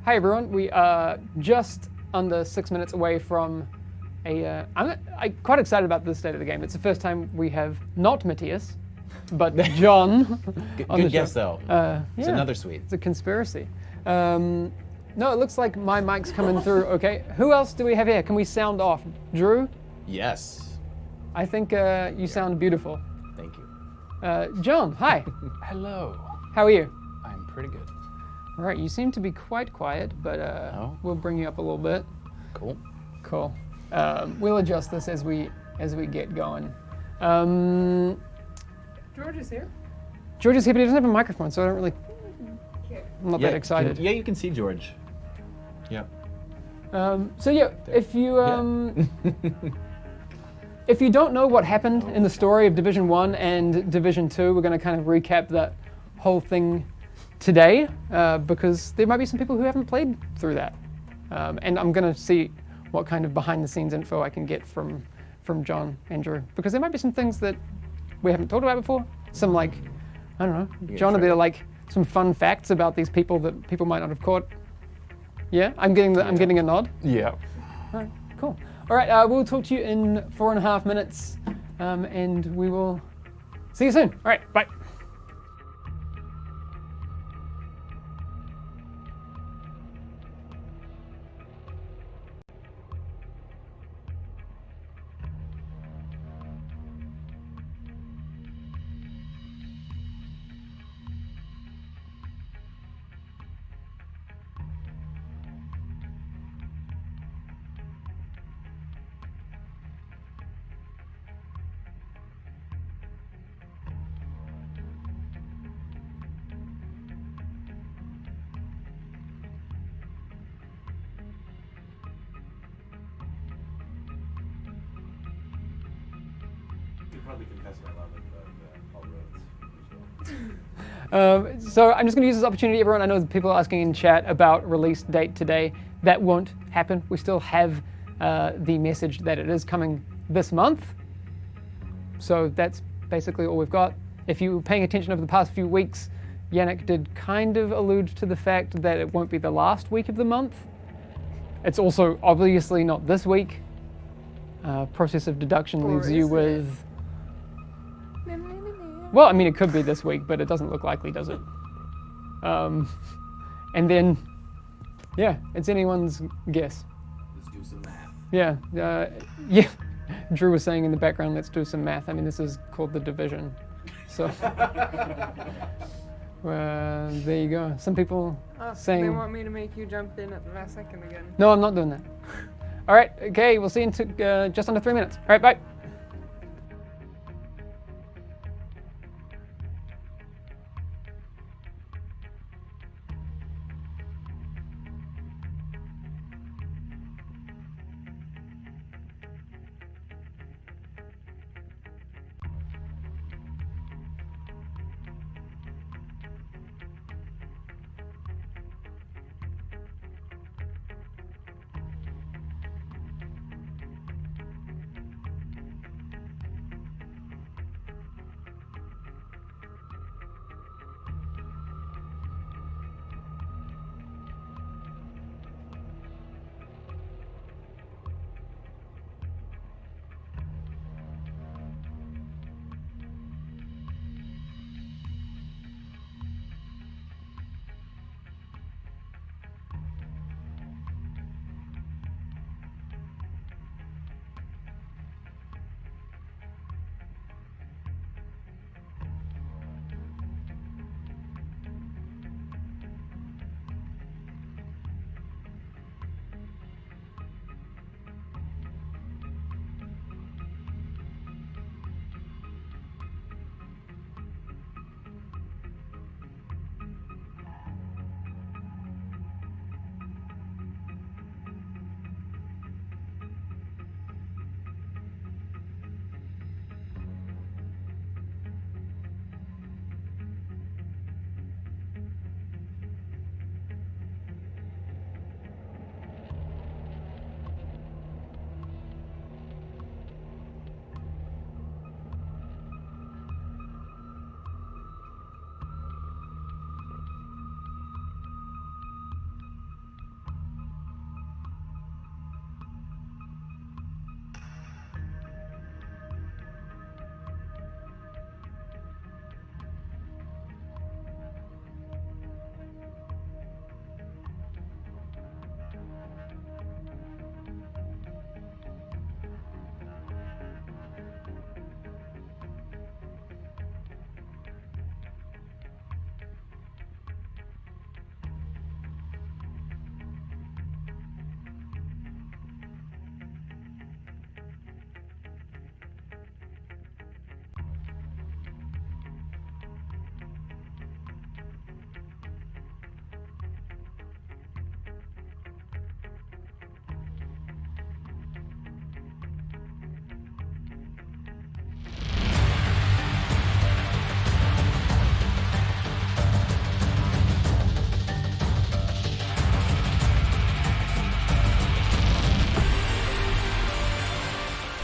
Hi everyone, we are just under 6 minutes away from I'm quite excited about this state of the game. It's the first time we have not Matthias, but John. Good guess though. It's Yeah, another sweet. it's a conspiracy. No, it looks like my mic's coming through okay. Who else do we have here? Can we sound off? Drew? Yes. I think you sound beautiful. Thank you. John, hi. Hello. How are you? I'm pretty good. All right, you seem to be quite quiet, but we'll bring you up a little bit. Cool. Cool. We'll adjust this as we get going. George is here. George is here, but he doesn't have a microphone, so I don't really. I'm not that excited. Yeah, you can see George. Yep. So yeah, if you if you don't know what happened in the story of Division 1 and Division 2, we're going to kind of recap that whole thing today, because there might be some people who haven't played through that. And I'm going to see what kind of behind-the-scenes info I can get from John and Drew, because there might be some things that we haven't talked about before. Some, like, I don't know, John, are there like some fun facts about these people that people might not have caught? Yeah, I'm getting a nod. Yeah. All right, cool. All right, we'll talk to you in 4.5 minutes, and we will see you soon. All right, bye. Probably confess my love of all roads. So I'm just going to use this opportunity, everyone. I know that people are asking in chat about release date today. That won't happen. We still have the message that it is coming this month. So that's basically all we've got. If you were paying attention over the past few weeks, Yannick did kind of allude to the fact that it won't be the last week of the month. It's also obviously not this week. Process of deduction Or leaves you is with... Well, I mean, it could be this week, but it doesn't look likely, does it? And then, yeah, it's anyone's guess. Let's do some math. Yeah, yeah. Drew was saying in the background, let's do some math. I mean, this is called the division. So, there you go. Some people saying... They want me to make you jump in at the last second again. No, I'm not doing that. All right, okay, we'll see you in just under 3 minutes. All right, bye.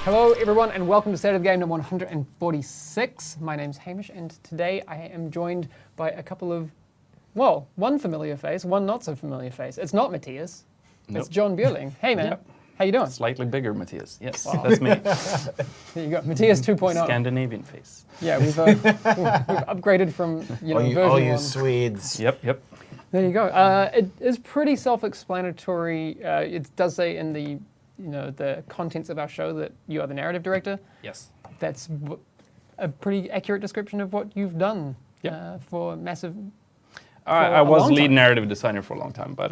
Hello, everyone, and welcome to State of the Game number 146. My name's Hamish, and today I am joined by a couple of, well, one familiar face, one not so familiar face. It's not Matthias. Nope. It's John Bueling. Hey, man. Yep. How you doing? Slightly bigger Matthias. Yes, Wow. that's me. There you go. Matthias 2.0. Scandinavian face. Yeah, we've upgraded from version all you 1. Swedes. Yep. There you go. It is pretty self-explanatory. It does say in the the contents of our show that you are the narrative director. Yes. That's a pretty accurate description of what you've done for Massive. I a was long lead time. narrative designer for a long time, but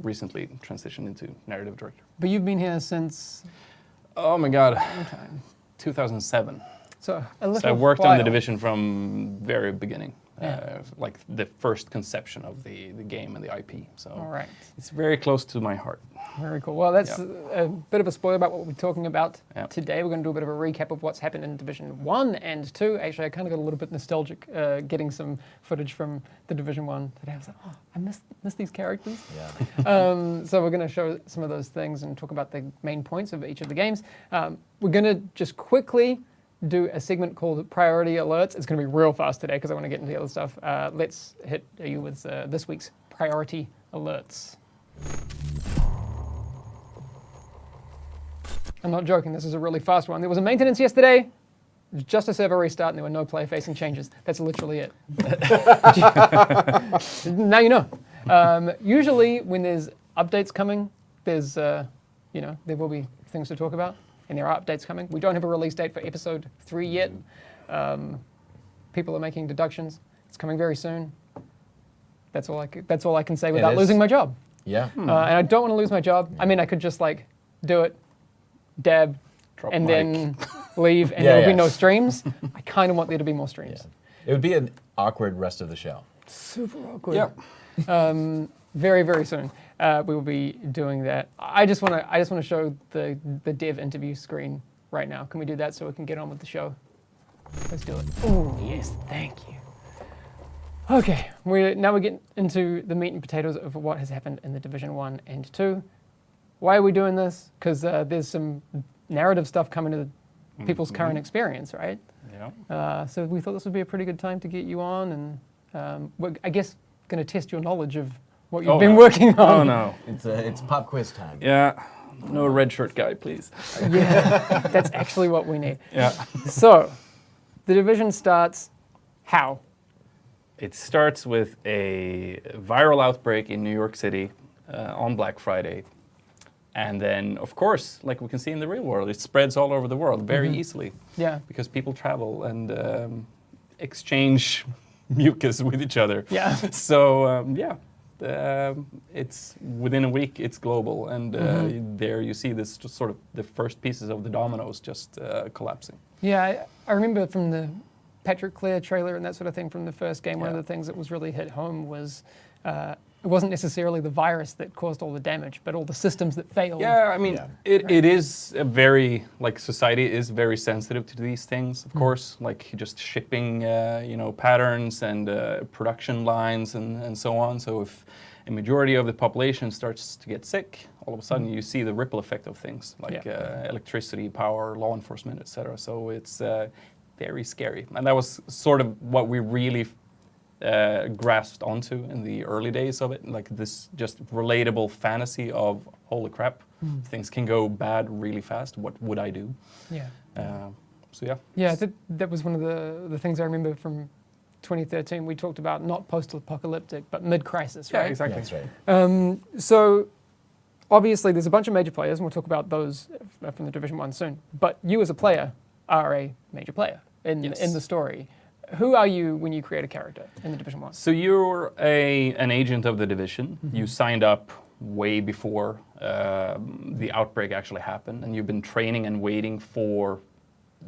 recently transitioned into narrative director. But you've been here since Oh my God, time. 2007. So a little So I worked on the while. division from very beginning, Yeah. like the first conception of the game and the IP. So All right. it's very close to my heart. Very cool. Well, that's Yeah. a bit of a spoiler about what we're talking about Yeah. today. We're going to do a bit of a recap of what's happened in Division 1 and 2. Actually, I kind of got a little bit nostalgic getting some footage from the Division 1 today. I was like, oh, I miss these characters. Yeah. So we're going to show some of those things and talk about the main points of each of the games. We're going to just quickly do a segment called Priority Alerts. It's going to be real fast today because I want to get into the other stuff. Let's hit you with this week's Priority Alerts. I'm not joking, this is a really fast one. There was a maintenance yesterday, it was just a server restart, and there were no player-facing changes. That's literally it. Now you know. Usually when there's updates coming, there's, there will be things to talk about, and there are updates coming. We don't have a release date for episode 3 yet. People are making deductions. It's coming very soon. That's all I can say without is. losing my job. Yeah. And I don't want to lose my job. I mean, I could just do it, dab, Drop and mic. then leave, and Yeah, there'll be yeah. no streams. I kind of want there to be more streams. Yeah. It would be an awkward rest of the show. Super awkward. Yep. Very, very soon we will be doing that. I just want to show the dev interview screen right now. Can we do that so we can get on with the show? Let's do it. Oh yes, thank you. Okay, now we get into the meat and potatoes of what has happened in the Division 1 and 2. Why are we doing this? Because there's some narrative stuff coming to the people's current experience, right? Yeah. So we thought this would be a pretty good time to get you on, and we're, I guess, going to test your knowledge of what you've been working on. Oh no. It's pop quiz time. Yeah. No red shirt guy, please. Yeah, that's actually what we need. Yeah. So, the division starts how? It starts with a viral outbreak in New York City on Black Friday. And then, of course, like we can see in the real world, it spreads all over the world very easily Yeah. because people travel and exchange mucus with each other. Yeah. So, it's within a week, it's global. And there you see this just sort of the first pieces of the dominoes just collapsing. Yeah, I remember from the Patrick Clare trailer and that sort of thing from the first game, one of Yeah. the things that was really hit home was it wasn't necessarily the virus that caused all the damage, but all the systems that failed. Yeah, I mean, Yeah. it is a very, like, society is very sensitive to these things, of course, like just shipping, patterns and production lines and so on. So if a majority of the population starts to get sick, all of a sudden you see the ripple effect of things, like electricity, power, law enforcement, etc. So it's very scary. And that was sort of what we really grasped onto in the early days of it, like this just relatable fantasy of, holy crap, things can go bad really fast. What would I do? Yeah. So yeah. Yeah, that was one of the things I remember from 2013. We talked about not post-apocalyptic, but mid-crisis, Yeah, right? exactly. That's right. So obviously there's a bunch of major players, and we'll talk about those from the Division 1 soon. But you as a player are a major player in the story. Who are you when you create a character in the Division 1? So you're an agent of the division. You signed up way before the outbreak actually happened, and you've been training and waiting for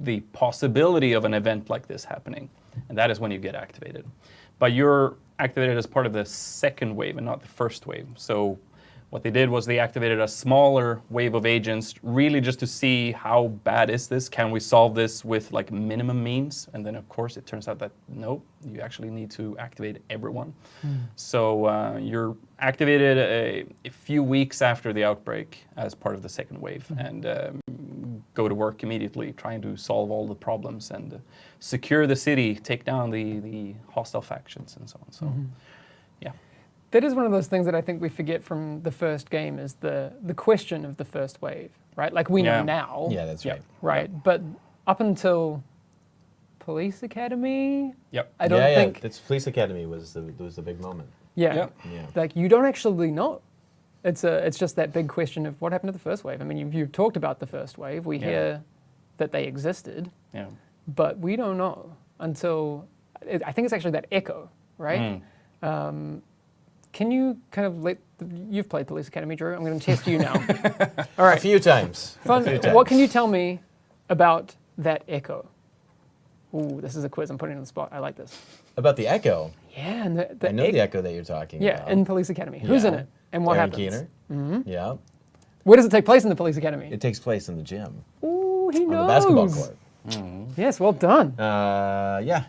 the possibility of an event like this happening, and that is when you get activated. But you're activated as part of the second wave and not the first wave. So what they did was they activated a smaller wave of agents, really just to see how bad is this? Can we solve this with like minimum means? And then of course it turns out that no, you actually need to activate everyone. So you're activated a few weeks after the outbreak as part of the second wave, and go to work immediately, trying to solve all the problems and secure the city, take down the hostile factions, and so on. So, yeah. That is one of those things that I think we forget from the first game is the question of the first wave, right? Like we know Yeah. now, Yeah, that's right. right? But up until Police Academy, Yep. I don't yeah, think, That's Police Academy was the big moment. yeah, Yeah. Yeah. like you don't actually know. It's just that big question of what happened to the first wave. I mean, you've talked about the first wave. We Yeah. hear that they existed, Yeah. but we don't know until I think it's actually that echo, right? Can you kind of you've played Police Academy, Drew? I'm going to test you now. All A right, few times. fun. A few times. What can you tell me about that echo? Ooh, this is a quiz. I'm putting it on the spot. I like this. About the Echo? Yeah, and the I know the Echo that you're talking Yeah, about. in Police Academy. Who's in Yeah. it, and what Aaron happens? Keener. Yeah. Where does it take place in the Police Academy? It takes place in the gym Ooh, he on knows. the basketball court. Yes, well done. Yeah.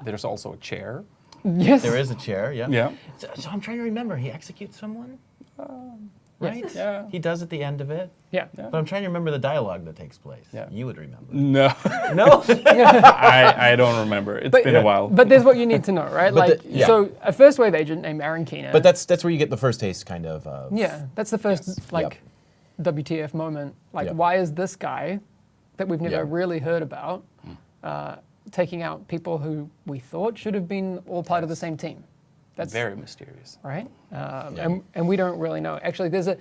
There's also a chair. Yes. There is a chair. Yeah. Yeah. So I'm trying to remember. He executes someone, right? Yeah. He does at the end of it. Yeah. But I'm trying to remember the dialogue that takes place. Yeah. You would remember. No, No. I don't remember. It's been a while. But there's what you need to know, right? But Like, yeah. so a first wave agent named Aaron Keener. But that's where you get the first taste, kind of. yeah, that's the first Yes. like WTF moment. Like, Yep. why is this guy that we've never Yeah. really heard about taking out people who we thought should have been all part of the same team? That's Very mysterious. right? Yeah. And we don't really know. Actually, there's a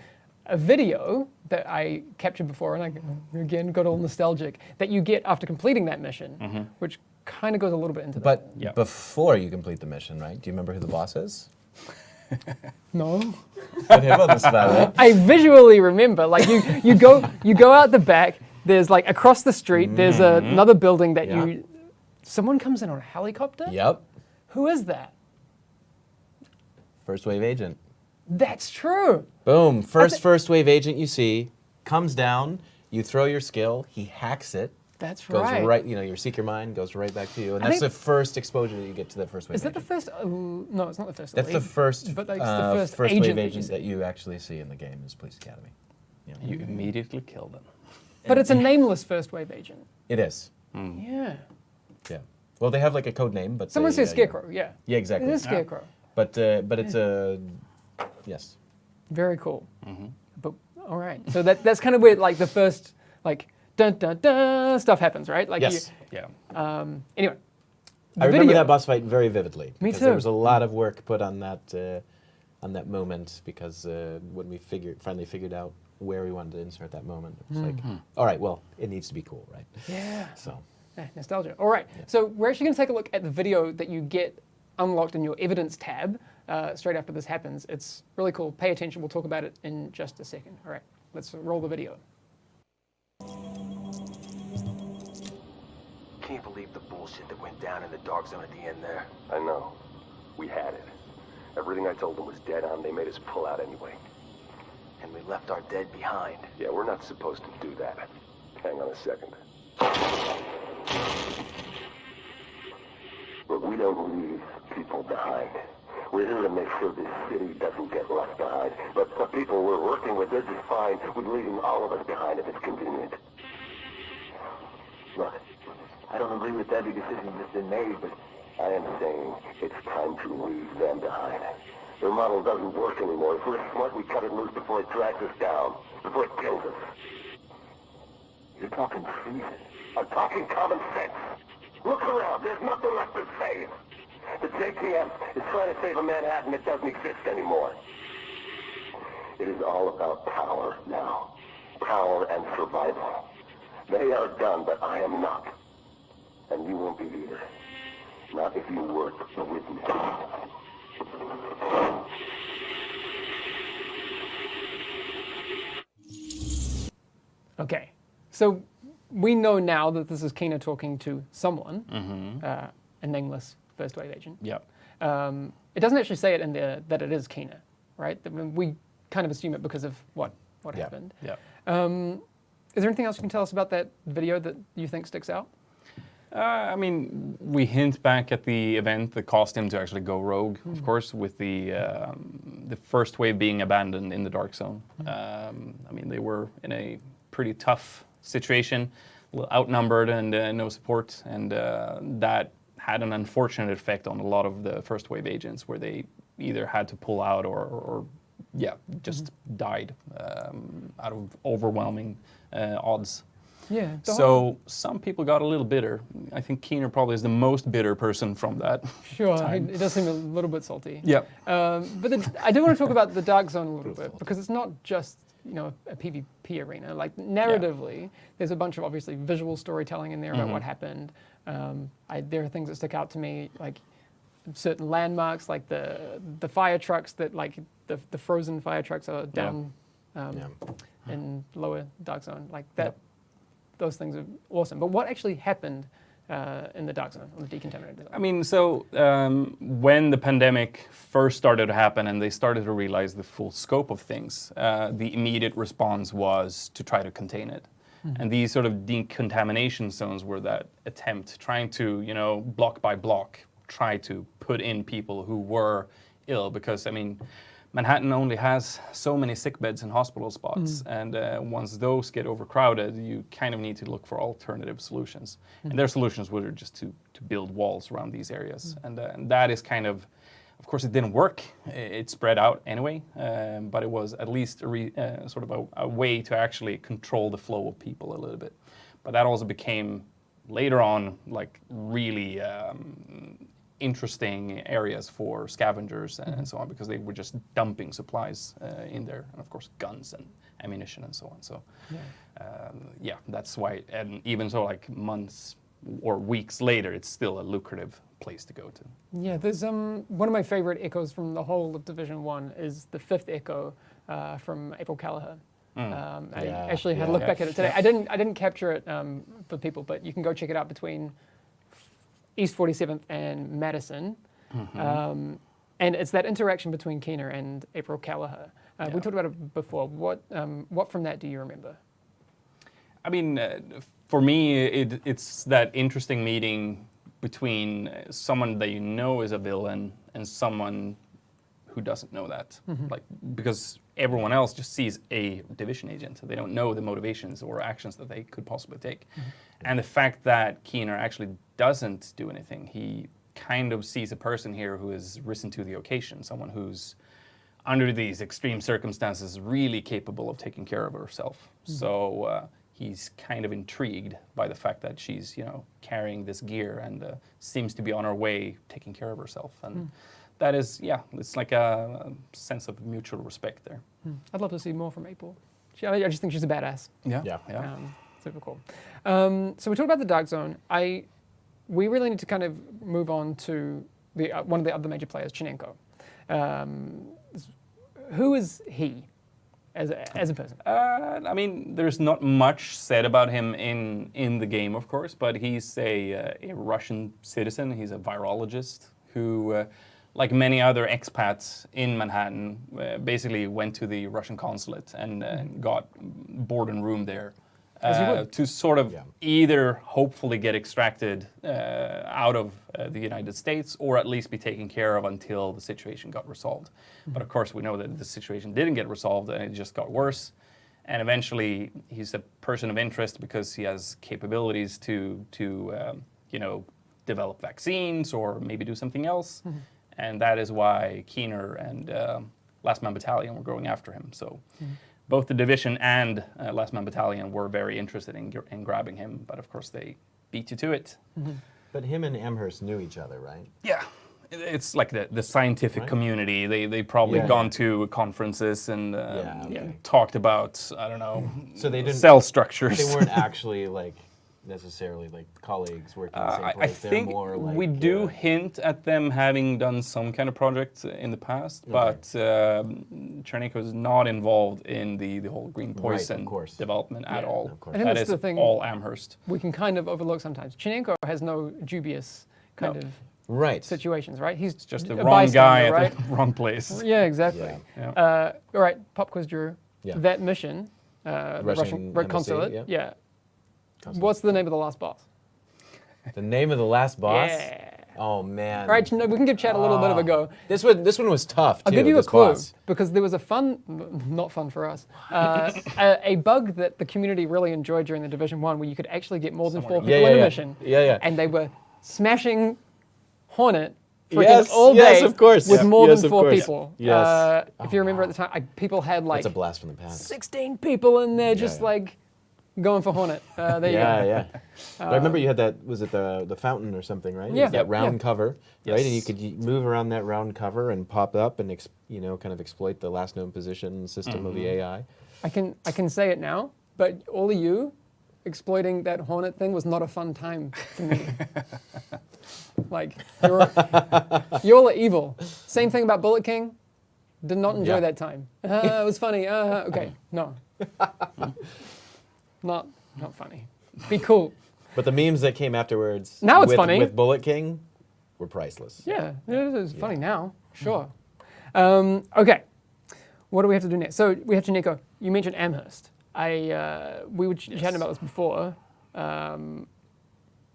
video that I captured before, and I again got all nostalgic, that you get after completing that mission, which kind of goes a little bit into that. But Yeah. before you complete the mission, right? Do you remember who the boss is? No. What about this valley? I visually remember, like you go out the back. There's like across the street. There's another building that Yeah. someone comes in on a helicopter. Yep. Who is that? First wave agent. That's true. Boom. First wave agent you see comes down. You throw your skill. He hacks it. That's Goes right. right. You know, your seeker mind goes right back to you, and I that's the think- first exposure that you get to the first wave. Is that the agent. first? No, it's not the first. That's the elite, first. But like it's the first wave agent agent that that you actually see in the game is Police Academy. Yeah. You immediately kill them. But it's a nameless first wave agent. It is. Yeah. Yeah. Well, they have like a code name, but Someone they, says Scarecrow. Yeah. Yeah, It exactly. is Scarecrow. But it's a yes. Very cool. But all right. So that's kind of where like the first like dun dun dun stuff happens, right? Like Yes. Yeah. anyway. I the remember video- that boss fight very vividly. Me because too. There was a lot of work put on that moment because when we finally figured out where we wanted to insert that moment, it was like, all right, well, it needs to be cool, right? Yeah. So Nostalgia. All right. So we're actually going to take a look at the video that you get unlocked in your evidence tab straight after this happens. It's really cool. Pay attention. We'll talk about it in just a second. All right. Let's roll the video. Can't believe the bullshit that went down in the dark zone at the end there. I know. We had it. Everything I told them was dead on. They made us pull out anyway. And we left our dead behind. Yeah, we're not supposed to do that. Hang on a second. But we don't leave people behind. We're here to make sure this city doesn't get left behind. But the people we're working with, they're just fine with leaving all of us behind if it's convenient. Look, I don't agree with every decision that's been made, but I am saying it's time to leave them behind. Their model doesn't work anymore. If we're smart, we cut it loose before it drags us down, before it kills us. You're talking treason. I'm talking common sense. Look around. There's nothing left to save. The JTF is trying to save a Manhattan that doesn't exist anymore. It is all about power now. Power and survival. They are done, but I am not. And you won't be either. Not if you work with me. Okay. So we know now that this is Keener talking to someone, a nameless first wave agent. Yeah. It doesn't actually say it in there that it is Keener, right? I mean, we kind of assume it because of what Yeah. happened. Yeah. Is there anything else you can tell us about that video that you think sticks out? I mean, we hint back at the event that caused him to actually go rogue, of course, with the first wave being abandoned in the dark zone. I mean, they were in a pretty tough situation, a little outnumbered and no support, and that had an unfortunate effect on a lot of the first wave agents, where they either had to pull out or just died out of overwhelming odds. Yeah. So some people got a little bitter. I think Keener probably is the most bitter person from that. Sure, time. it does seem a little bit salty. Yeah. But I do want to talk about the Dark Zone a little bit, because it's not just a PvP arena. Like narratively, there's a bunch of obviously visual storytelling in there about what happened. There are things that stick out to me, like certain landmarks, like the fire trucks that like the frozen fire trucks are down in lower Dark Zone, like that. Yep. Those things are awesome. But what actually happened in the Dark Zone, on the decontaminated zone? I mean, so when the pandemic first started to happen and they started to realize the full scope of things, the immediate response was to try to contain it. And these sort of decontamination zones were that attempt, trying to, block by block, try to put in people who were ill, because, I mean, Manhattan only has so many sick beds and hospital spots, and once those get overcrowded, you kind of need to look for alternative solutions. And their solutions were just to build walls around these areas, and that is kind of course, it didn't work. It spread out anyway, but it was at least sort of a way to actually control the flow of people a little bit. But that also became later on like really interesting areas for scavengers and so on, because they were just dumping supplies in there, and of course guns and ammunition and so on. So yeah, that's why, and even so, like months or weeks later, it's still a lucrative place to go to. Yeah, there's one of my favorite echoes from the whole of Division 1 is the 5th echo from April Callagher. I actually had a look back at it today. I didn't capture it for people, but you can go check it out between East 47th and Madison. And it's that interaction between Keener and April Callagher. We talked about it before. What from that do you remember? I mean, for me, it's that interesting meeting between someone that you know is a villain and someone who doesn't know that. Like, because everyone else just sees a division agent. They don't know the motivations or actions that they could possibly take. And the fact that Keener actually doesn't do anything, he kind of sees a person here who has risen to the occasion, someone who's under these extreme circumstances really capable of taking care of herself. So he's kind of intrigued by the fact that she's, carrying this gear and seems to be on her way taking care of herself. And that is, it's like a sense of mutual respect there. I'd love to see more from April. I just think she's a badass. Yeah. Super cool. So we talked about the Dark Zone. We really need to kind of move on to one of the other major players, Chinenko. Who is he as a person? I mean, there's not much said about him in the game, of course, but he's a Russian citizen. He's a virologist who, like many other expats in Manhattan, basically went to the Russian consulate and got board and room there. To sort of either hopefully get extracted out of the United States, or at least be taken care of until the situation got resolved. But of course we know that the situation didn't get resolved and it just got worse. And eventually he's a person of interest because he has capabilities to develop vaccines or maybe do something else. And that is why Keener and Last Man Battalion were going after him. So. Both the division and Last Man Battalion were very interested in grabbing him, but of course they beat you to it. But him and Amherst knew each other, right? Yeah, it's like the scientific community. They probably gone to conferences and talked about, I don't know, so they didn't, cell structures. They weren't actually necessarily colleagues working in the same place. I think more we do hint at them having done some kind of project in the past, but Chernenko is not involved in the whole green poison development at all. Of course. I think That that's is the thing all Amherst. we can kind of overlook sometimes. Chinenko has no dubious kind of situations, right? He's Just the a wrong guy bystander, at the wrong place. Yeah, exactly. Yeah. All right, pop quiz, Drew. Yeah. That mission, the Russian Red Consulate. Yeah. What's the name of the last boss? The name of the last boss? Yeah. Oh man. All right, we can give Chad a little bit of a go. This one was tough. I'll too, give you a this clue boss. because there was a not fun for us, a bug that the community really enjoyed during the Division 1 where you could actually get more than 4 people in a mission. Yeah. And they were smashing Hornet freaking Yes, all day yes, of course. with Yeah. more Yes, than of 4 course. people. Yes. If you remember at the time, people had like It's a blast from the past. 16 people in there just yeah. like going for Hornet. There you go. Yeah. I remember you had that. Was it the fountain or something, right? It Yeah. was that round Yeah. cover, right? And you Yes. could move around that round cover and pop up and kind of exploit the last known position system of the AI. I can say it now, but all of you exploiting that Hornet thing was not a fun time to me. Like you all are evil. Same thing about Bullet King. Did not enjoy Yeah. that time. It was funny. Okay, no, not funny. Be cool. But the memes that came afterwards, Now it's with, funny. with Bullet King, were priceless. Yeah, it is funny now. Sure. Okay, what do we have to do next? So we have to Nico. You mentioned Amherst. We were chatting about this before.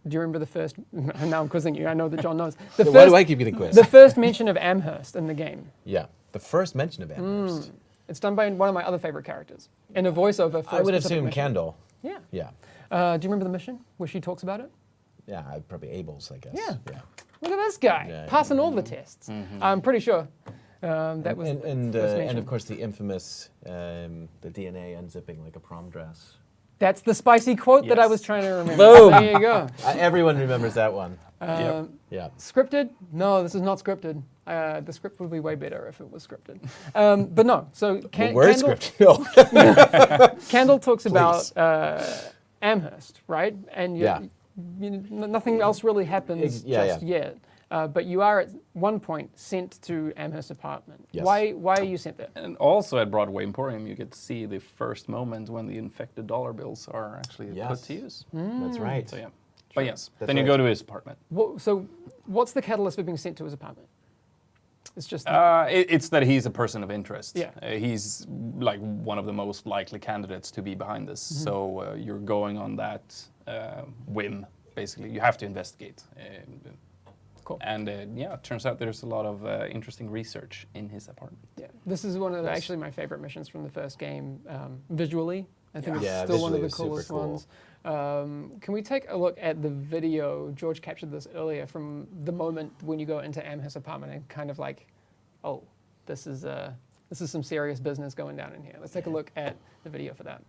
Do you remember the first? Now I'm quizzing you. I know that John knows. Why do I keep getting quizzed? The first mention of Amherst in the game. Yeah, the first mention of Amherst. It's done by one of my other favorite characters in a voiceover for I a would specific assume mission. Kendall. Yeah. Yeah, Do you remember the mission where she talks about it? yeah, probably Abel's, I guess. Yeah. Look at this guy Yeah, passing all the tests. I'm pretty sure that was And the first of mention. course the infamous the DNA unzipping like a prom dress. That's the spicy quote that I Yes. was trying to remember. Boom. There you go. Everyone remembers that one. Yep. Yeah. Scripted? No, this is not scripted. The script would be way better if it was scripted. But no, so We're Candle, scripted. No. Candle talks about Amherst, right? And Yeah. nothing else really happens Yeah, just yet. But you are at one point sent to Amherst apartment. Yes. Why are you sent there? And also at Broadway Emporium, you get to see the first moment when the infected dollar bills are actually put Yes. to use. That's right. So yeah. But yes, That's then you right. go to his apartment. So what's the catalyst for being sent to his apartment? It's just It's that he's a person of interest. Yeah. He's like one of the most likely candidates to be behind this. So you're going on that whim, basically. You have to investigate. Cool. And yeah, it turns out there's a lot of interesting research in his apartment. Yeah, this is one of actually my favorite missions from the first game. Visually, I think Yeah, it's still one of visually the it was super coolest cool. ones. Can we take a look at the video? George captured this earlier from the moment when you go into Amherst's apartment and kind of like, oh, this is some serious business going down in here. Let's take a look at the video for that.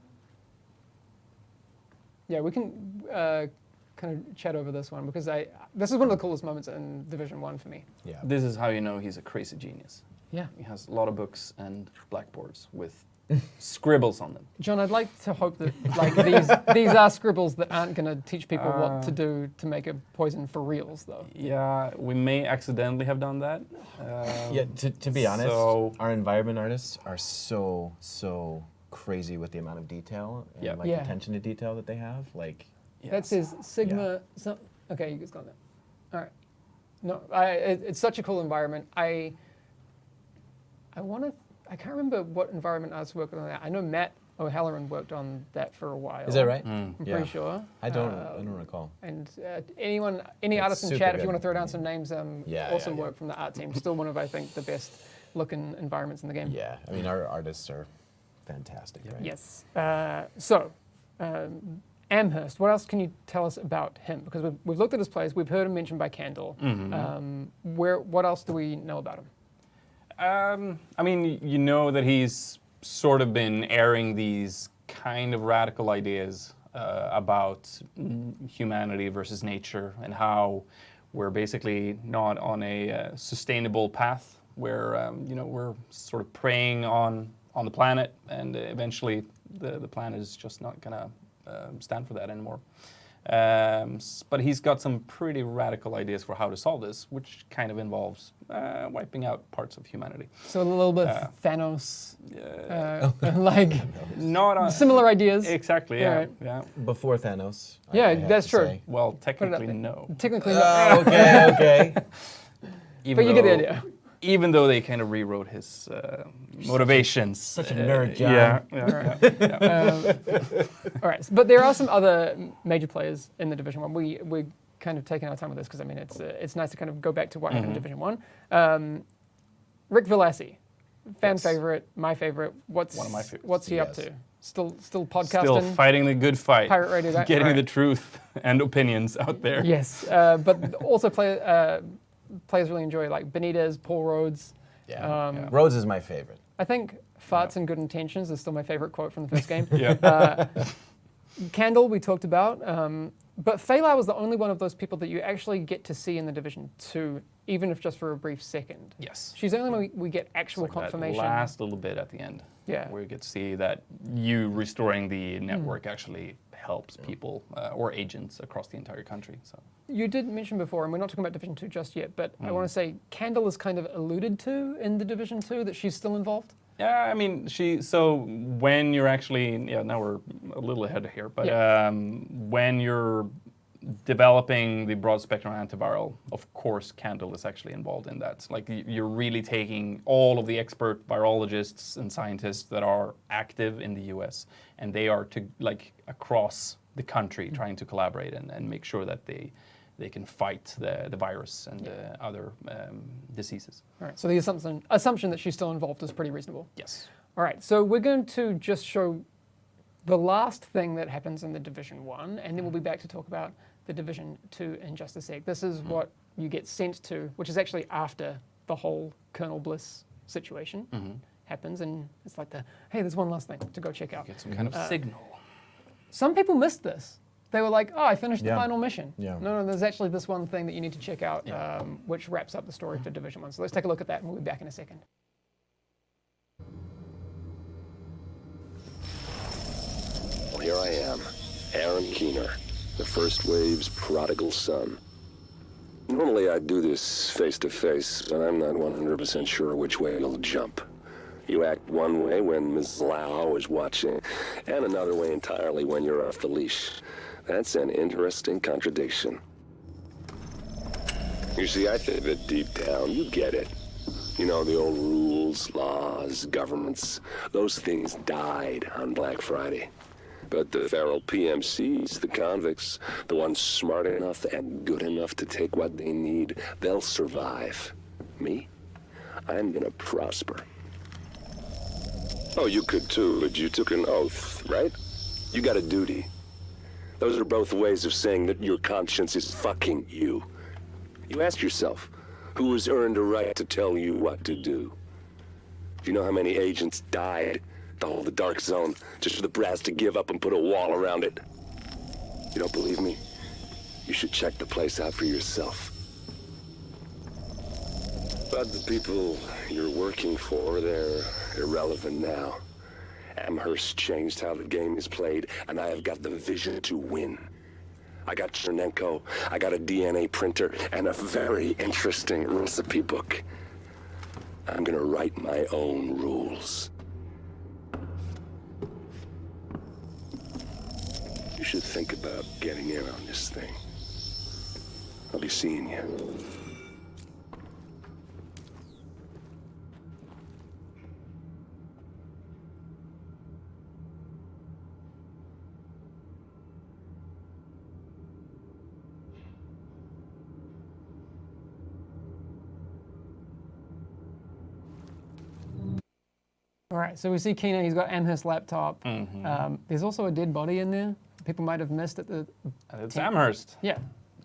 Yeah, we can kind of chat over this one because this is one of the coolest moments in Division 1 for me. Yeah. This is how you know he's a crazy genius. Yeah. He has a lot of books and blackboards with scribbles on them. John, I'd like to hope that like these are scribbles that aren't going to teach people what to do to make a poison for reals, though. Yeah, we may accidentally have done that. Yeah, to be honest, so- our environment artists are so crazy with the amount of detail and Yep. Yeah. attention to detail that they have. Like, That says Sigma. Okay, you guys got that. All right. No, it's such a cool environment. I can't remember what environment I was working on that. I know Matt O'Halloran worked on that for a while. is that right? I'm Yeah. pretty sure. I don't recall. And any artist in super chat, if you good. want to throw down some names, Yeah, awesome yeah. work from the art team. Still one of, I think, the best looking environments in the game. Yeah, I mean our artists are fantastic, right? Yes. Amherst, what else can you tell us about him? Because we've looked at his plays, we've heard him mentioned by Candle. What else do we know about him? I mean, you know that he's sort of been airing these kind of radical ideas about humanity versus nature and how we're basically not on a sustainable path where we're sort of preying on the planet, and eventually the planet is just not gonna stand for that anymore. But he's got some pretty radical ideas for how to solve this, which kind of involves wiping out parts of humanity. So a little bit of Thanos, like Not on, similar ideas. exactly, yeah, Alright. yeah. Before Thanos. I Yeah, have that's to true. say. Well, Put it up technically, there. no. Technically, Okay. Even but you get the though- idea. Even though they kind of rewrote his motivations. Such a nerd, John. Yeah. All right, but there are some other major players in the Division 1. We kind of taken our time with this because I mean it's nice to kind of go back to what happened in Division 1. Rick Velassi, fan Yes. favorite, my favorite. One of my favorites. What's he up Yes. to? Still podcasting. Still fighting the good fight. Pirate Radio, that- Getting right. the truth and opinions out there. Yes, but also players really enjoy like Benitez, Paul Rhodes. Yeah. Rhodes is my favorite. I think farts and good intentions is still my favorite quote from the first game. Yeah. Candle we talked about, but Phalar was the only one of those people that you actually get to see in the Division 2, even if just for a brief second. Yes. She's the only one we get actual Like that confirmation. last little bit at the end. Yeah. Where you get to see that you restoring the network actually helps people or agents across the entire country. So. You did mention before, and we're not talking about Division 2 just yet, but I want to say Candle is kind of alluded to in the Division 2 that she's still involved. Yeah, I mean, so when you're actually, now we're a little ahead here, but when you're developing the broad spectrum antiviral, of course, Candle is actually involved in that. Like you're really taking all of the expert virologists and scientists that are active in the US, and they are across the country trying to collaborate and make sure that they can fight the virus and other diseases. All right, so the assumption that she's still involved is pretty reasonable. Yes. All right, so we're going to just show the last thing that happens in the Division 1, and then we'll be back to talk about the Division 2 in just a sec. This is what you get sent to, which is actually after the whole Colonel Bliss situation happens, and it's like hey, there's one last thing to go check out. Get some kind of signal. Some people missed this. They were like, oh, I finished the Yeah. final mission. Yeah. No, there's actually this one thing that you need to check out, Yeah. which wraps up the story for Division 1. So let's take a look at that, and we'll be back in a second. Well, here I am, Aaron Keener, the First Wave's prodigal son. Normally I'd do this face-to-face, but I'm not 100% sure which way you'll jump. You act one way when Ms. Lau is watching, and another way entirely when you're off the leash. That's an interesting contradiction. You see, I think that deep down, you get it. You know, the old rules, laws, governments, those things died on Black Friday. But the feral PMCs, the convicts, the ones smart enough and good enough to take what they need, they'll survive. Me? I'm gonna prosper. Oh, you could too, but you took an oath, right? You got a duty. Those are both ways of saying that your conscience is fucking you. You ask yourself, who has earned a right to tell you what to do? Do you know how many agents died to hold the Dark Zone just for the brass to give up and put a wall around it? You don't believe me? You should check the place out for yourself. But the people you're working for, they're irrelevant now. Amherst changed how the game is played, and I have got the vision to win. I got Chernenko, I got a DNA printer, and a very interesting recipe book. I'm gonna write my own rules. You should think about getting in on this thing. I'll be seeing you. All right, so we see Keener, he's got Amherst laptop. There's also a dead body in there. People might have missed at the... It's Amherst. Yeah,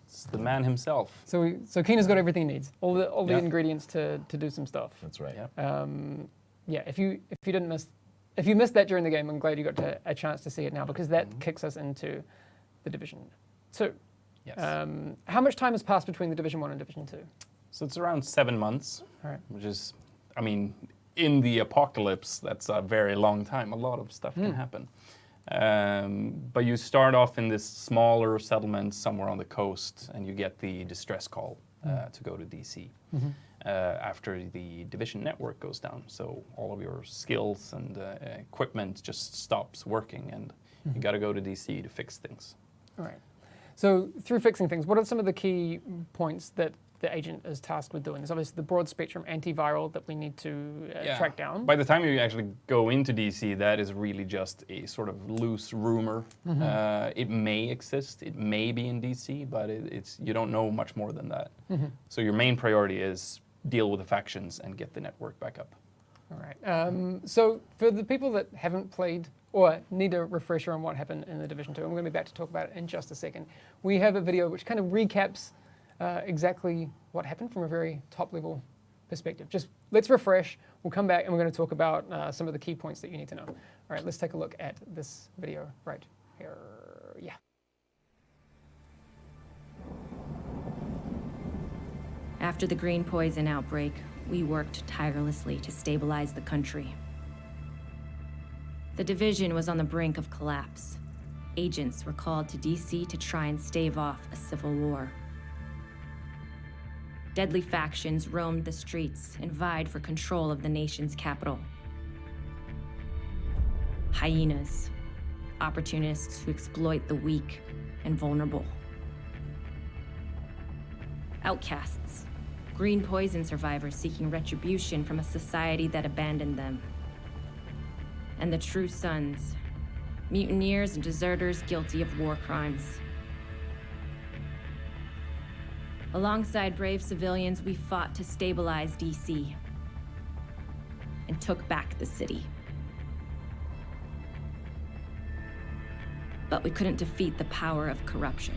It's the man himself. so Keener's got everything he needs, all the Yeah. ingredients to do some stuff. That's right. Yeah. Yeah, if you missed that during the game, I'm glad you got a chance to see it now because that kicks us into the Division 2. Yes. How much time has passed between the Division 1 and Division 2? So it's around 7 months, All right. which is, I mean, in the apocalypse, that's a very long time. A lot of stuff can happen. But you start off in this smaller settlement somewhere on the coast, and you get the distress call to go to DC after the division network goes down. So all of your skills and equipment just stops working, and you got to go to DC to fix things. All right. So through fixing things, what are some of the key points that the agent is tasked with doing. There's obviously the broad spectrum antiviral that we need to track down. By the time you actually go into DC, that is really just a sort of loose rumor. It may exist, it may be in DC, but it's you don't know much more than that. So your main priority is deal with the factions and get the network back up. All right. So for the people that haven't played or need a refresher on what happened in the Division 2, and we're going to be back to talk about it in just a second, we have a video which kind of recaps exactly what happened from a very top-level perspective. Just let's refresh. We'll come back and we're going to talk about some of the key points that you need to know. All right, let's take a look at this video right here. Yeah. After the green poison outbreak, we worked tirelessly to stabilize the country. The division was on the brink of collapse. Agents were called to DC to try and stave off a civil war. Deadly factions roamed the streets and vied for control of the nation's capital. Hyenas, opportunists who exploit the weak and vulnerable. Outcasts, green poison survivors seeking retribution from a society that abandoned them. And the true sons, mutineers and deserters guilty of war crimes. Alongside brave civilians, we fought to stabilize DC and took back the city. But we couldn't defeat the power of corruption.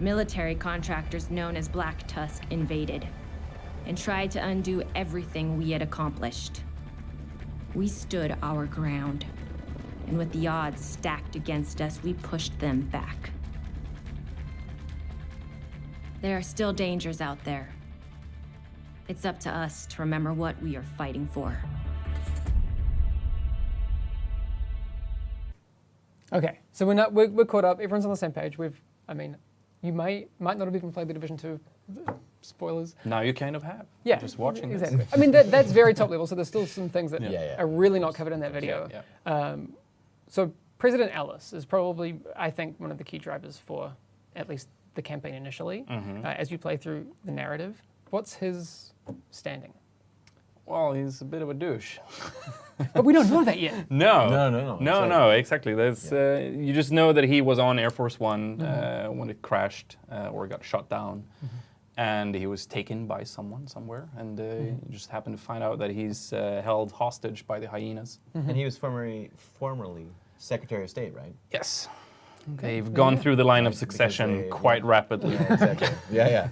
Military contractors known as Black Tusk invaded and tried to undo everything we had accomplished. We stood our ground, and with the odds stacked against us, we pushed them back. There are still dangers out there. It's up to us to remember what we are fighting for. Okay, so we're caught up. Everyone's on the same page. You might not have even played the Division 2. Spoilers. Now you kind of have. Yeah, Just watching exactly. this. I mean, that's very top level. So there's still some things that Yeah. are really not covered in that video. Yeah. So President Ellis is probably, I think, one of the key drivers for at least the campaign initially. As you play through the narrative, what's his standing? Well, he's a bit of a douche. But we don't know that yet. No, exactly. That's you just know that he was on Air Force One when it crashed or got shot down, and he was taken by someone somewhere, and you just happened to find out that he's held hostage by the hyenas. And he was formerly Secretary of State, right? Yes. They've gone through the line of succession quite rapidly. Exactly. Yeah.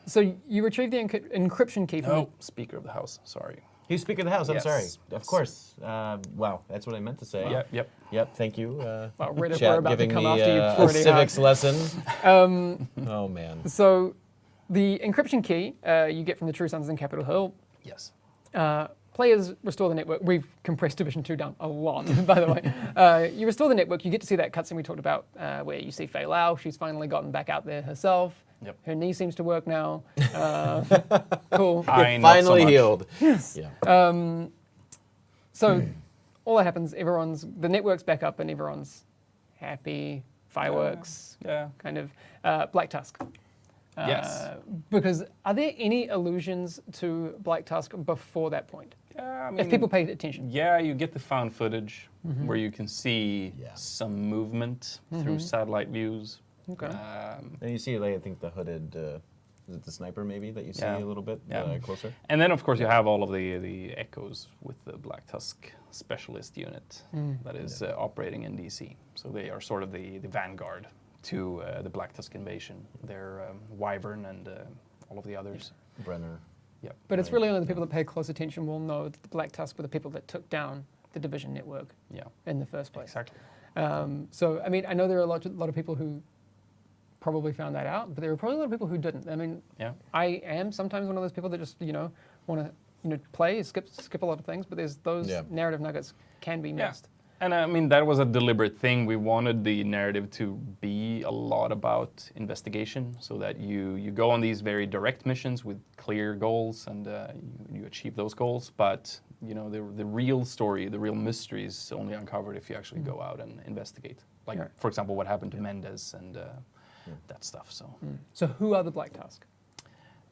So you retrieve the encryption key from Oh, Speaker of the House. Sorry. He's Speaker of the House. I'm Yes. sorry. Of course. Wow, that's what I meant to say. Yep. Thank you. Well, Reddit, Chat we're about to giving come me after you a pretty civics hard. lesson. Oh man. So the encryption key you get from the True Sons in Capitol Hill. Yes. Players restore the network. We've compressed Division 2 down a lot, by the way. You restore the network, you get to see that cutscene we talked about where you see Fei Lao. She's finally gotten back out there herself. Yep. Her knee seems to work now. Cool. I not so Finally much. healed. Yes. Yeah. So all that happens, the network's back up and everyone's happy, fireworks, Yeah. kind of. Black Tusk. Yes. Because are there any allusions to Black Tusk before that point? Yeah, I If people paid attention. Yeah, you get the found footage where you can see Yeah. some movement through satellite views. Okay. And you see, like, I think the hooded, is it the sniper maybe that you see Yeah. a little bit Yeah. closer? And then, of course, you have all of the echoes with the Black Tusk specialist unit that is operating in DC. So they are sort of the vanguard to the Black Tusk invasion. They're Wyvern and all of the others. Brenner. Yep. But it's really only the people that pay close attention will know that the Black Tusk were the people that took down the Division network Yeah. in the first place. Exactly. So, I mean, I know there are a lot of people who probably found that out, but there are probably a lot of people who didn't. I mean, Yeah. I am sometimes one of those people that just, want to, play, skip a lot of things, but there's those narrative nuggets can be Yeah. missed. And I mean, that was a deliberate thing. We wanted the narrative to be a lot about investigation so that you go on these very direct missions with clear goals and you achieve those goals. But, the real story, the real mystery is only uncovered if you actually go out and investigate. Like, Right. for example, what happened to Mendez and that stuff. So. So who are the Black Tusk?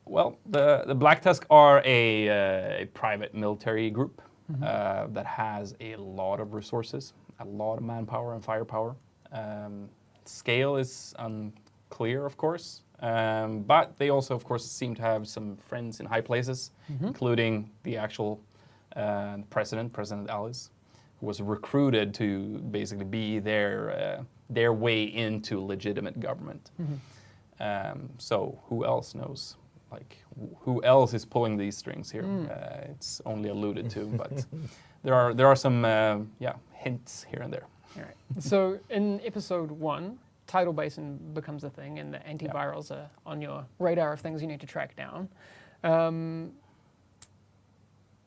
Well, the Black Tusk are a private military group that has a lot of resources, a lot of manpower and firepower. Scale is unclear, of course, but they also, of course, seem to have some friends in high places, including the actual President Alice, who was recruited to basically be their way into legitimate government. So who else knows? Like, who else is pulling these strings here? It's only alluded to, but there are some hints here and there. All right. So in episode 1, Tidal Basin becomes a thing, and the antivirals are on your radar of things you need to track down.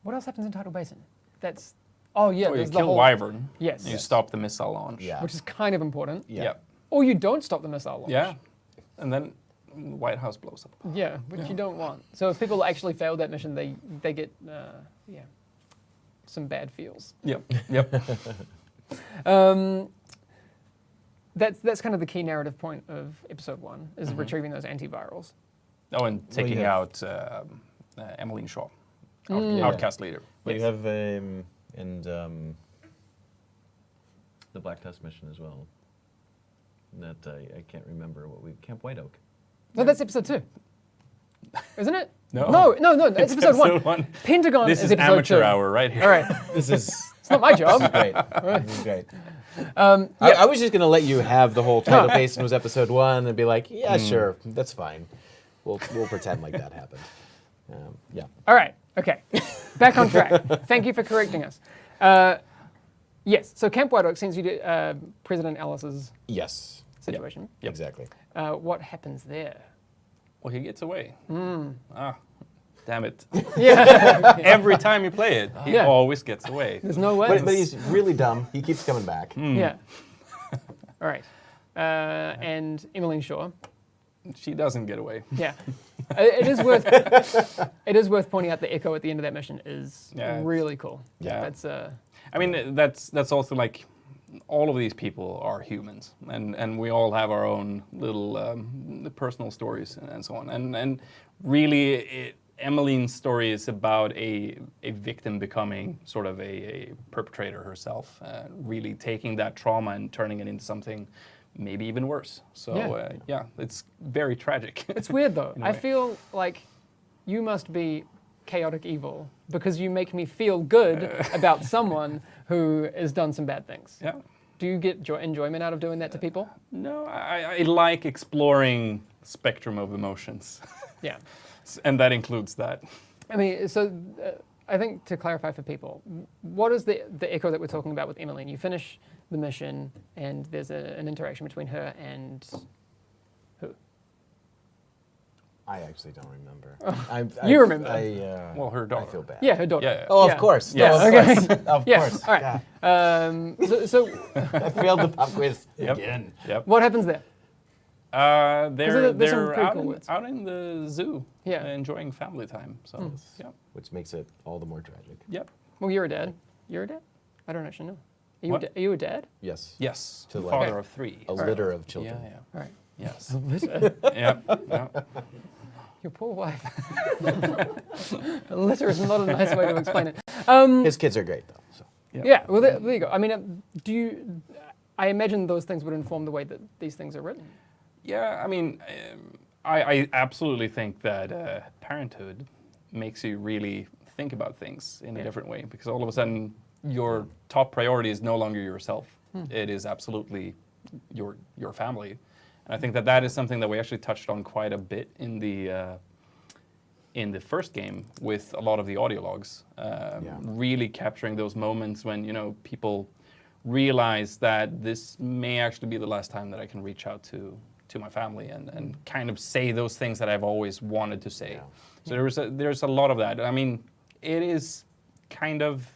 What else happens in Tidal Basin? There's You the kill whole Wyvern. Yes. And you stop the missile launch. Yeah. which is kind of important. Yeah. Yep. Or you don't stop the missile launch. Yeah. And then the White House blows up. Yeah, which you don't want. So if people actually fail that mission, they get some bad feels. Yep. Yep. That's kind of the key narrative point of episode 1 is retrieving those antivirals. Oh, and taking yeah. out Emmeline Shaw, outcast leader. Well, you have the Black Tusk mission as well. That I can't remember Camp White Oak. No, that's episode 2. Isn't it? No. No, that's episode 1. Pentagon This is is episode amateur 2. hour right here. All right. This is It's not my job. great. This is great. I was just gonna let you have the whole Tidal Basin was episode 1 and be like, yeah, sure, that's fine. We'll pretend like that happened. Yeah. All right. Okay. Back on track. Thank you for correcting us. Yes. So Camp White Oak sends you to President Ellis's Yes. situation. Yep. Exactly. What happens there? Well, he gets away. Damn it. Yeah. Every time you play it, he Yeah. always gets away. There's no way. But he's really dumb. He keeps coming back. Yeah. All right. And Emmeline Shaw. She doesn't get away. Yeah. It is worth pointing out the echo at the end of that mission is really cool. Yeah. That's I mean, that's also like all of these people are humans, and we all have our own little personal stories and so on. And really, Emmeline's story is about a victim becoming sort of a perpetrator herself, really taking that trauma and turning it into something maybe even worse. So it's very tragic. It's weird though. In a I way. feel like you must be chaotic evil because you make me feel good about someone who has done some bad things. Yeah. Do you get enjoyment out of doing that to people? No, I like exploring spectrum of emotions, Yeah. and that includes that. I mean, so I think to clarify for people, what is the echo that we're talking about with Emmeline? You finish the mission, and there's an interaction between her and who? I actually don't remember. You remember. Well, her daughter. I feel bad. Yeah, her daughter. Yeah. Oh, Yeah. of course. Yeah, No, of okay. course. Of Yeah, course. all right. God, So I failed the pop quiz Yep. again. Yep. what happens there? They're some pretty out, cool in, words. out in the zoo, Yeah. enjoying family time. So, yeah. Which makes it all the more tragic. Yep. Well, you're a dad. You're a dad? I don't actually know. Are you, What? are you a dad? Yes. Yes. To like- Father of 3. A litter of children. Yeah, yeah. All right. Yes. Yep. Yep. Your poor wife. A litter is not a nice way to explain it. His kids are great though. So. Yeah, well, there you go. I mean, I imagine those things would inform the way that these things are written. Yeah, I mean, I absolutely think that parenthood makes you really think about things in a different way, because all of a sudden your top priority is no longer yourself. It is absolutely your family. And I think that is something that we actually touched on quite a bit in the first game with a lot of the audio logs, really capturing those moments when, people realize that this may actually be the last time that I can reach out to my family and kind of say those things that I've always wanted to say. So there's a lot of that. I mean, it is kind of,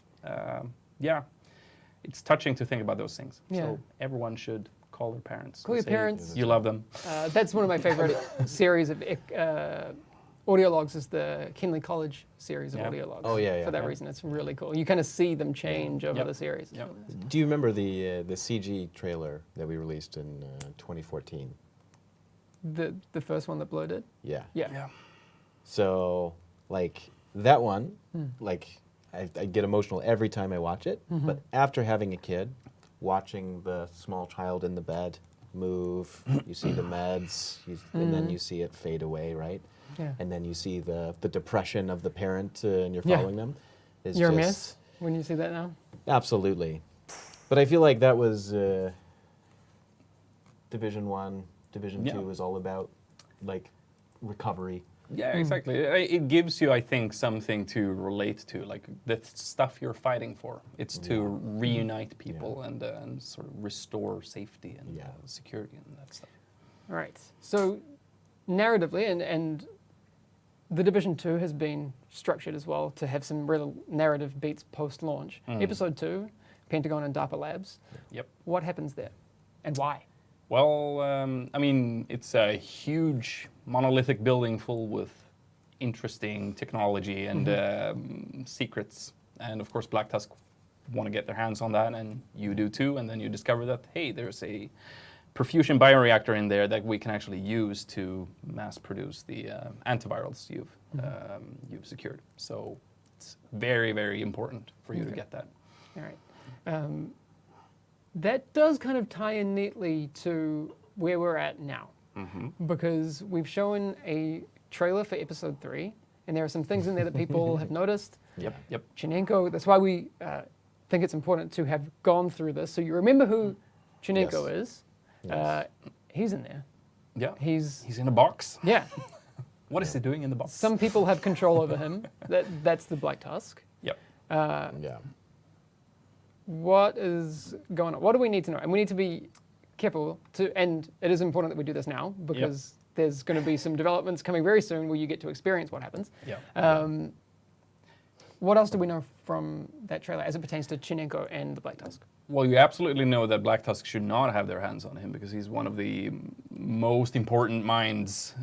it's touching to think about those things. Yeah. So everyone should call their parents. Call and your say parents. You love them. That's one of my favorite series of audio logs is the Kinley College series of Yeah. audio logs. Oh, yeah. For that reason, it's really cool. You kind of see them change over the series. Yep. Do you remember the CG trailer that we released in 2014? The first one that Blur did. Yeah. Yeah. So, like, that one, like, I get emotional every time I watch it. But after having a kid, watching the small child in the bed move, you see the meds, and then you see it fade away, right? Yeah. And then you see the depression of the parent, and you're Yeah. following them. It's You're a just- mess when you see that now. Absolutely. But I feel like that was Division 1, Division Yeah. 2 is all about, like, recovery. Yeah, exactly. It gives you, I think, something to relate to, like the stuff you're fighting for. It's to reunite people and sort of restore safety and security and that stuff. All right. So narratively, and the Division 2 has been structured as well to have some real narrative beats post-launch. Episode 2, Pentagon and DARPA Labs. Yep. What happens there, and why? Well, I mean, it's a huge monolithic building full with interesting technology and secrets. And of course, Black Tusk want to get their hands on that, and you do too. And then you discover that, hey, there's a perfusion bioreactor in there that we can actually use to mass produce the antivirals you've secured. So it's very, very important for you to get that. All right. That does kind of tie in neatly to where we're at now, because we've shown a trailer for episode 3, and there are some things in there that people have noticed. Yep. Chinenko, that's why we think it's important to have gone through this, so you remember who Chinenko is. He's in there. Yeah. He's in a box. Yeah. What is he doing in the box? Some people have control over him. That's the Black Tusk. Yep. Yeah. What is going on? What do we need to know? And we need to be careful and it is important that we do this now because there's going to be some developments coming very soon where you get to experience what happens. Yeah. What else do we know from that trailer as it pertains to Chinenko and the Black Tusk? Well, you absolutely know that Black Tusk should not have their hands on him because he's one of the most important minds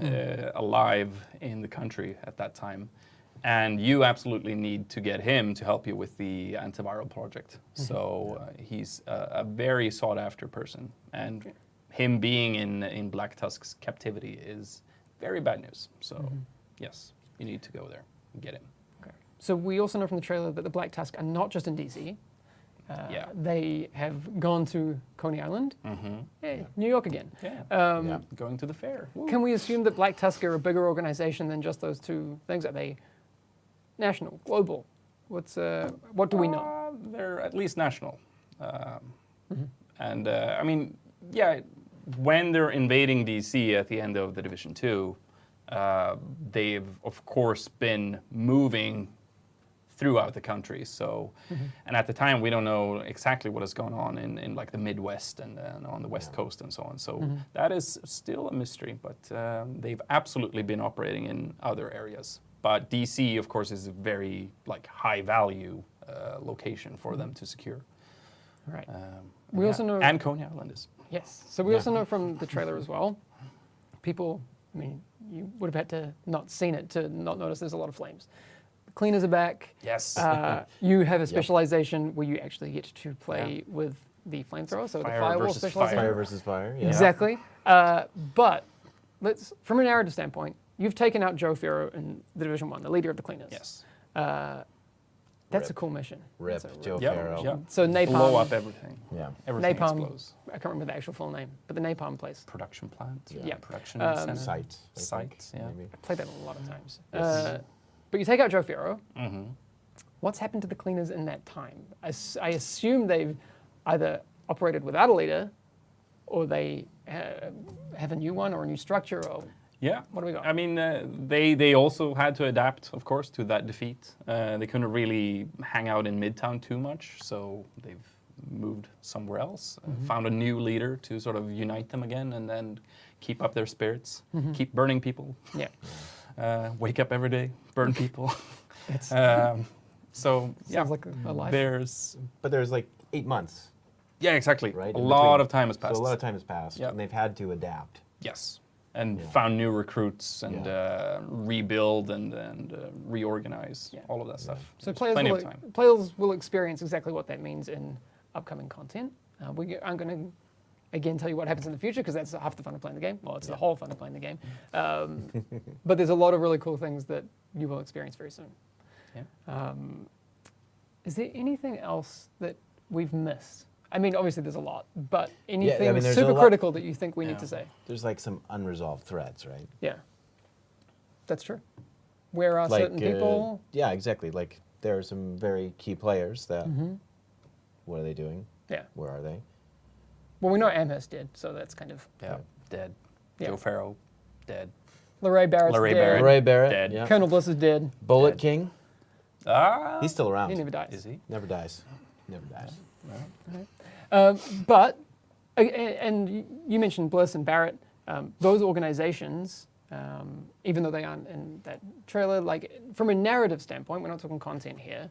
alive in the country at that time. And you absolutely need to get him to help you with the antiviral project. So he's a very sought after person. And him being in Black Tusk's captivity is very bad news. So yes, you need to go there and get him. Okay. So we also know from the trailer that the Black Tusk are not just in DC. They have gone to Coney Island. Hey, New York again. Going to the fair. Woo. Can we assume that Black Tusk are a bigger organization than just those two things? Are they national, global? What do we know? They're at least national. And I mean, yeah, when they're invading DC at the end of the Division 2, they've of course been moving throughout the country. So, and at the time we don't know exactly what is going on in like the Midwest and on the West Coast and so on. So that is still a mystery, but they've absolutely been operating in other areas. But DC, of course, is a very like high value location for them to secure. Right. We also know, and Coney Island is. Yes. So we also know from the trailer as well. People, I mean, you would have had to not seen it to not notice there's a lot of flames. The cleaners are back. Yes. You have a specialization where you actually get to play with the flamethrower, so the firewall specialization. Fire versus fire. Yeah. Exactly. But let's, from a narrative standpoint, you've taken out Joe Ferro in the Division 1, the leader of the cleaners. Yes. That's a cool mission. Rip, That's a Joe Yep. Ferro. Yep. So napalm. Blow up everything. Yeah. Everything Napalm. explodes. I can't remember the actual full name, but the napalm place. Production plant. Yeah. Production Um, center. Site. I think, Site, yeah. maybe. I played that a lot of times. But you take out Joe Ferro. Mm-hmm. What's happened to the cleaners in that time? I assume they've either operated without a leader, or they have a new one or a new structure, or Yeah. what do we got? I mean, they also had to adapt, of course, to that defeat. They couldn't really hang out in Midtown too much, so they've moved somewhere else, found a new leader to sort of unite them again, and then keep up their spirits, keep burning people. Yeah. Wake up every day, burn people. So yeah, Sounds like a life. But there's like 8 months, yeah, exactly. right? A in lot between. of time has passed. So a lot of time has passed, Yep. and they've had to adapt. Yes, and found new recruits and Yeah. rebuild and reorganize all of that stuff. So There's plenty of time. players will experience exactly what that means in upcoming content. We aren't going to again tell you what happens in the future because that's half the fun of playing the game. Well, it's the whole fun of playing the game. But there's a lot of really cool things that you will experience very soon. Yeah. Is there anything else that we've missed? I mean, obviously there's a lot, but anything there's a super lot- critical that you think we need to say? There's like some unresolved threads, right? Yeah, that's true. Where are Like certain people? yeah, exactly. Like there are some very key players that. What are they doing? Yeah. Where are they? Well, we know Amherst did, so that's kind of. Yeah, dead. Yeah. Joe Farrow, dead. Larray Barrett's Larray dead. Barrett. Ray Barrett. Dead. Yeah. Colonel Bliss is dead. Bullet Dead. King. Ah, He's still around. He never dies. is he? Never dies. Never dies. But, and you mentioned Bliss and Barrett, those organizations, even though they aren't in that trailer, like from a narrative standpoint, we're not talking content here,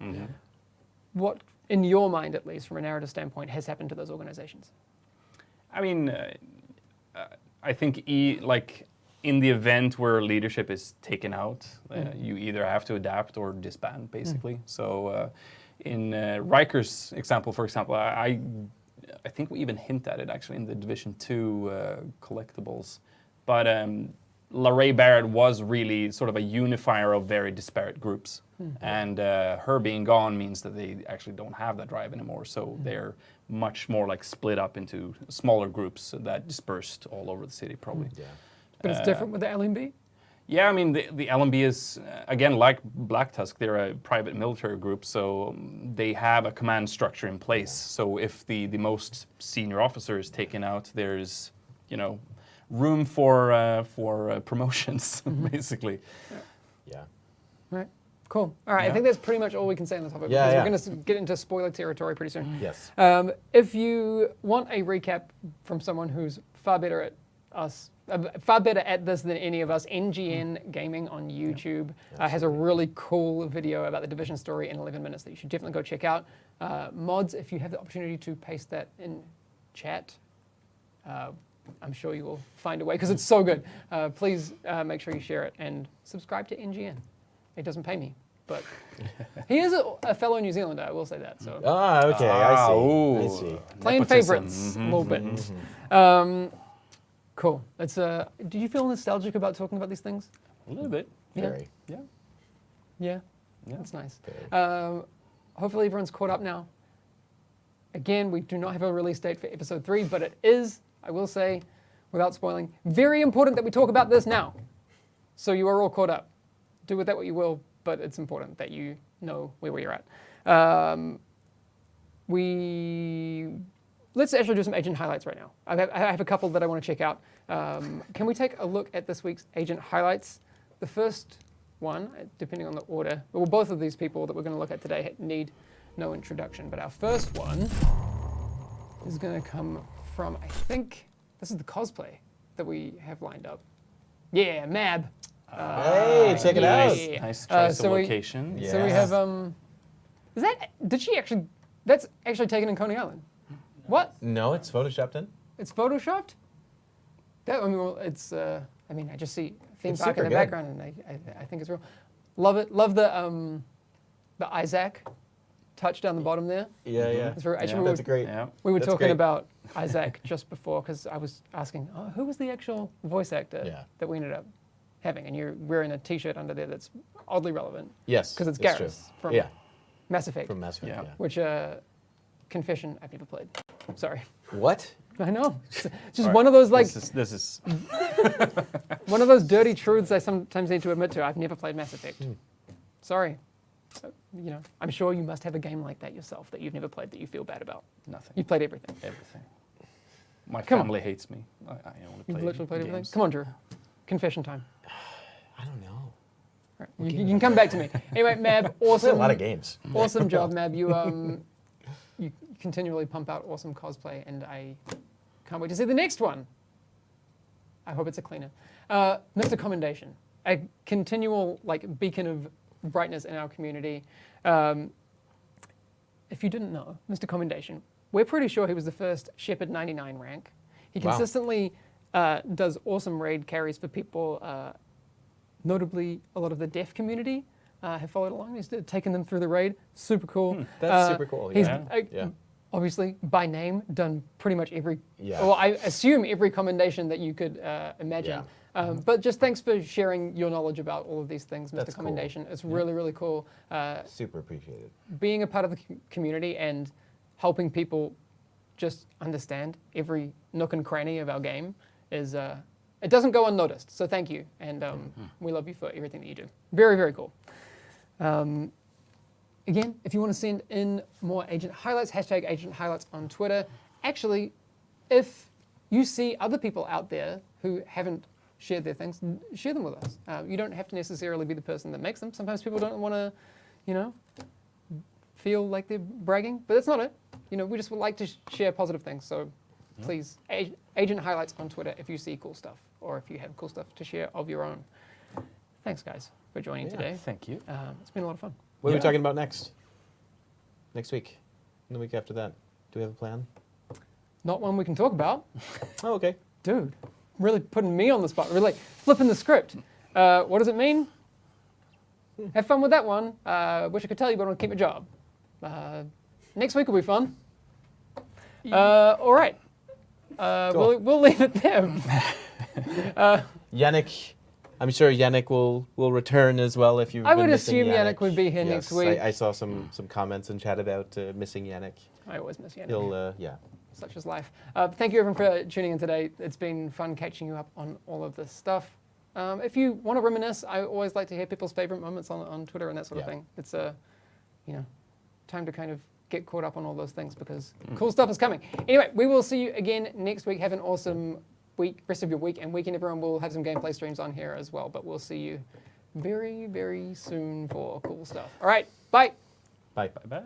what, in your mind at least, from a narrative standpoint, has happened to those organizations? I mean, I think like in the event where leadership is taken out, you either have to adapt or disband, basically. So in Riker's example, for example, I think we even hint at it actually in the Division 2 collectibles. But Larray Barrett was really sort of a unifier of very disparate groups. And her being gone means that they actually don't have that drive anymore. So they're much more like split up into smaller groups that dispersed all over the city, probably. Yeah. But it's different with the LMB? Yeah, I mean, the LMB is, again, like Black Tusk, they're a private military group, so they have a command structure in place. So if the most senior officer is taken out, there's, room for promotions, basically. Yeah. Right. Cool. All right. I Yeah. think that's pretty much all we can say on the topic. Yeah, because yeah. We're going to get into spoiler territory pretty soon. Yes. If you want a recap from someone who's far better at us, far better at this than any of us, NGN Gaming on YouTube has a really cool video about the Division story in 11 minutes that you should definitely go check out. Mods, if you have the opportunity to paste that in chat, I'm sure you will find a way because it's so good. Please make sure you share it and subscribe to NGN. It doesn't pay me, but he is a fellow New Zealander, I will say that. So Okay, I see. ooh. I see. playing Nepotism. favorites a little bit. Cool. It's do you feel nostalgic about talking about these things? A little bit. Very. Yeah. Yeah. That's nice. Very. Hopefully everyone's caught up now. Again, we do not have a release date for episode 3, but it is, I will say, without spoiling, very important that we talk about this now. So you are all caught up. Do with that what you will, but it's important that you know where you're at. Let's actually do some agent highlights right now. I have a couple that I want to check out. Can we take a look at this week's agent highlights? The first one, depending on the order, well, both of these people that we're going to look at today need no introduction, but our first one is going to come from, I think, this is the cosplay that we have lined up. Yeah, Mab. Hey, check it out. Yeah. Nice choice so of we- location. Yeah. So we have, did she actually, that's actually taken in Coney Island. What? No, it's photoshopped in. It's photoshopped? That, I mean, well, it's, I just see theme It's park in super the good. background, and I think it's real. Love it. Love the Isaac touch down the bottom there. Yeah, yeah. It's very, actually, Yeah. we That's were, great. Yeah. we were That's talking great. about Isaac just before, because I was asking, who was the actual voice actor Yeah. that we ended up having? And you're wearing a T-shirt under there that's oddly relevant, Yes. because it's true. Garrus from Yeah, Mass Effect, from Mass Effect. Yeah. Yeah. which, confession, I've never played. Sorry. What? I know. It's just All one right. of those, like, This is one of those dirty truths I sometimes need to admit to. I've never played Mass Effect. Sorry. I'm sure you must have a game like that yourself that you've never played that you feel bad about. nothing. You've played everything. Everything. My Come on. family hates me. I only You've play literally played everything. games. Come on, Drew. Confession time. I don't know. All right. You can come back to me. Anyway, Mab, There's awesome. a lot of games. Awesome job, Mab. You continually pump out awesome cosplay, and I can't wait to see the next one. I hope it's a cleaner. Mr. Commendation, a continual beacon of brightness in our community. If you didn't know, Mr. Commendation, we're pretty sure he was the first Shepherd 99 rank. He Wow. consistently does awesome raid carries for people, notably a lot of the deaf community have followed along. He's taken them through the raid. Super cool. That's super cool, He's yeah. Yeah. obviously by name done pretty much every, Yeah. well, I assume every commendation that you could imagine. But just thanks for sharing your knowledge about all of these things, Mr. That's cool. Commendation. It's really, really cool. Super appreciated. Being a part of the community and helping people just understand every nook and cranny of our game is, it doesn't go unnoticed. So thank you. And we love you for everything that you do. Very, very cool. Again, if you want to send in more agent highlights, hashtag agent highlights on Twitter. Actually, if you see other people out there who haven't shared their things, share them with us. You don't have to necessarily be the person that makes them. Sometimes people don't want to, feel like they're bragging, but that's not it. We just would like to share positive things. So please, agent highlights on Twitter if you see cool stuff or if you have cool stuff to share of your own. Thanks, guys, for joining today. Thank you. It's been a lot of fun. What are we talking about next? Next week? And the week after that? Do we have a plan? Not one we can talk about. Oh, okay. Dude, really putting me on the spot. Really flipping the script. What does it mean? Have fun with that one. Wish I could tell you, but I want to keep my job. Next week will be fun. All right. Cool. We'll leave it there. Yannick, I'm sure Yannick will return as well if you've I been would missing assume Yannick would be here next week. I saw some comments in chat about missing Yannick. I always miss Yannick. He'll, Such is life. Thank you everyone for tuning in today. It's been fun catching you up on all of this stuff. If you want to reminisce, I always like to hear people's favorite moments on Twitter and that sort of thing. It's time to kind of get caught up on all those things because cool stuff is coming. Anyway, we will see you again next week. Have an awesome week, rest of your week and weekend. Everyone will have some gameplay streams on here as well, but we'll see you very, very soon for cool stuff. All right, bye. Bye. Bye-bye.